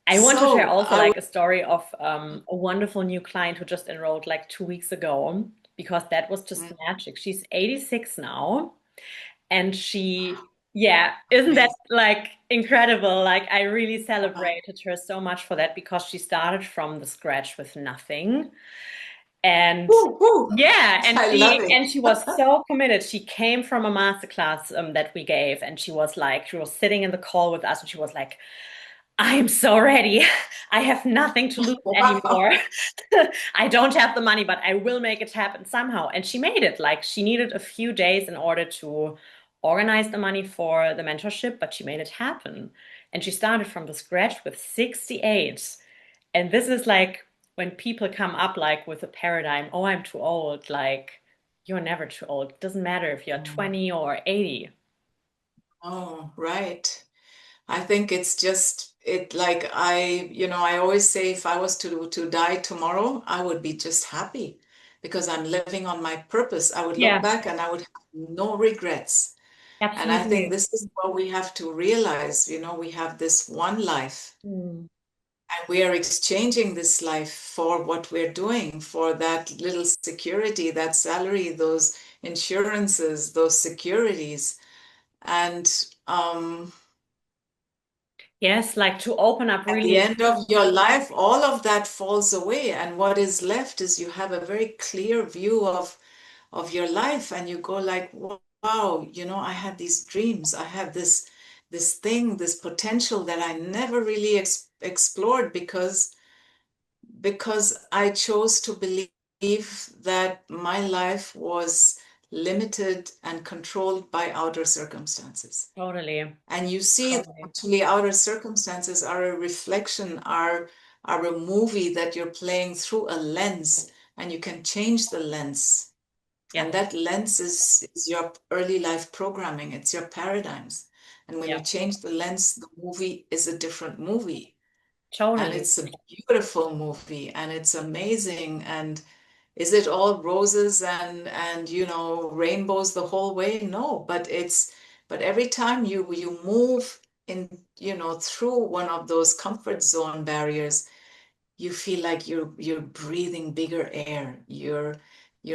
I want to share So also I would, like a story of a wonderful new client who just enrolled like 2 weeks ago because that was just mm, magic. She's 86 now and yeah, isn't that amazing. like incredible? Like I really Uh, celebrated her so much for that because she started from the scratch with nothing. And woo, woo. yeah, and I love she it. was so committed. She came from a masterclass that we gave, and she was sitting in the call with us, and she was like, "I'm so ready. I have nothing to lose anymore. Wow. I don't have the money, but I will make it happen somehow." And she made it. Like she needed a few days in order to organize the money for the mentorship, but she made it happen. And she started from the scratch with 68. And this is like when people come up like with a paradigm, oh, I'm too old. Like, you're never too old. It doesn't matter if you're Mm. 20 or 80. Oh, right. I think it's just it like I always say if I was to die tomorrow, I would be just happy because I'm living on my purpose. I would look Yeah, back and I would have no regrets. And I think absolutely. this is what we have to realize, we have this one life Mm. and we are exchanging this life for what we're doing, for that little security, that salary, those insurances, those securities. And Yes, like to open up at really the a end of your life, all of that falls away. And what is left is you have a very clear view of your life and you go like, wow, I had these dreams. I had this thing, this potential that I never really explored because I chose to believe that my life was limited and controlled by outer circumstances. totally, And you see that totally. actually outer circumstances are a reflection, are a movie that you're playing through a lens, and you can change the lens. And Yes. that lens is your early life programming, it's your paradigms. And when you Yeah, change the lens, the movie is a different movie. And totally. it's a beautiful movie and it's amazing. And is it all roses and rainbows the whole way? No, but every time you move in, through one of those comfort zone barriers, you feel like you're breathing bigger air. You're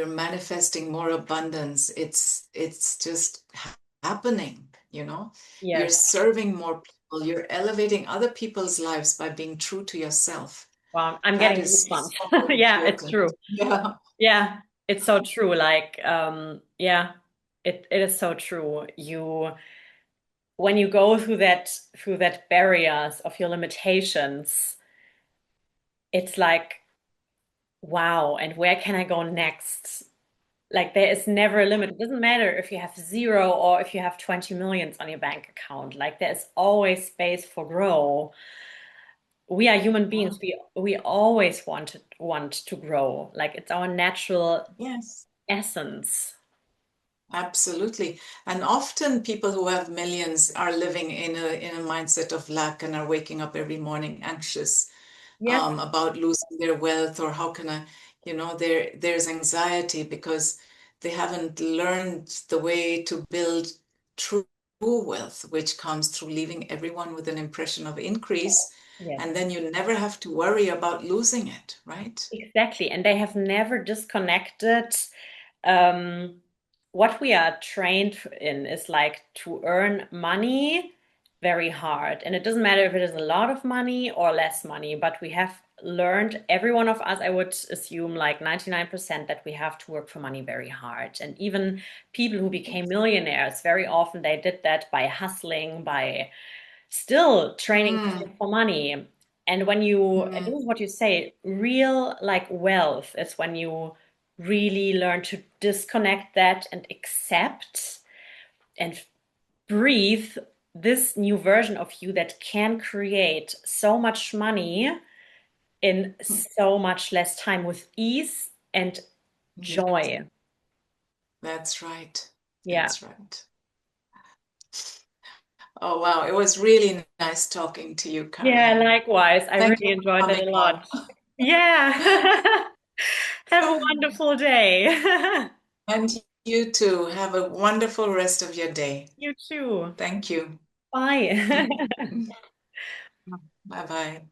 manifesting more abundance. It's just happening. You're Yes. serving more people. You're elevating other people's lives by being true to yourself. Wow, I'm That getting is goosebumps. so Yeah, it's important. true. Yeah. Yeah, it's so true. Like, yeah, it is so true. You when you go through that barriers of your limitations, it's like, wow, and where can I go next? Like there is never a limit. It doesn't matter if you have zero or if you have 20 millions on your bank account. Like there's always space for grow. We are human beings. Wow. We always want to grow. Like it's our natural Yes. essence. Absolutely. And often people who have millions are living in a mindset of lack and are waking up every morning anxious Yes. about losing their wealth or how can I, there's anxiety because they haven't learned the way to build true wealth, which comes through leaving everyone with an impression of increase. Yes. And then you never have to worry about losing it, right? Exactly. And they have never disconnected. Um, what we are trained in is like to earn money very hard. And it doesn't matter if it is a lot of money or less money, but we have learned, every one of us, I would assume like 99% that we have to work for money very hard. And even people who became millionaires, very often they did that by hustling, by still training Mm, for money. And when you, and this mm, is what you say, real like wealth is when you really learn to disconnect that and accept and breathe this new version of you that can create so much money in so much less time with ease and yes, joy. that's right. Yeah. That's right. Oh, wow. It was really nice talking to you, Yeah, Karen. likewise. I Thank really you for enjoyed it coming a on. lot. Yeah. Have a wonderful day. And you too. Have a wonderful rest of your day. You too. Thank you. Bye. Bye bye.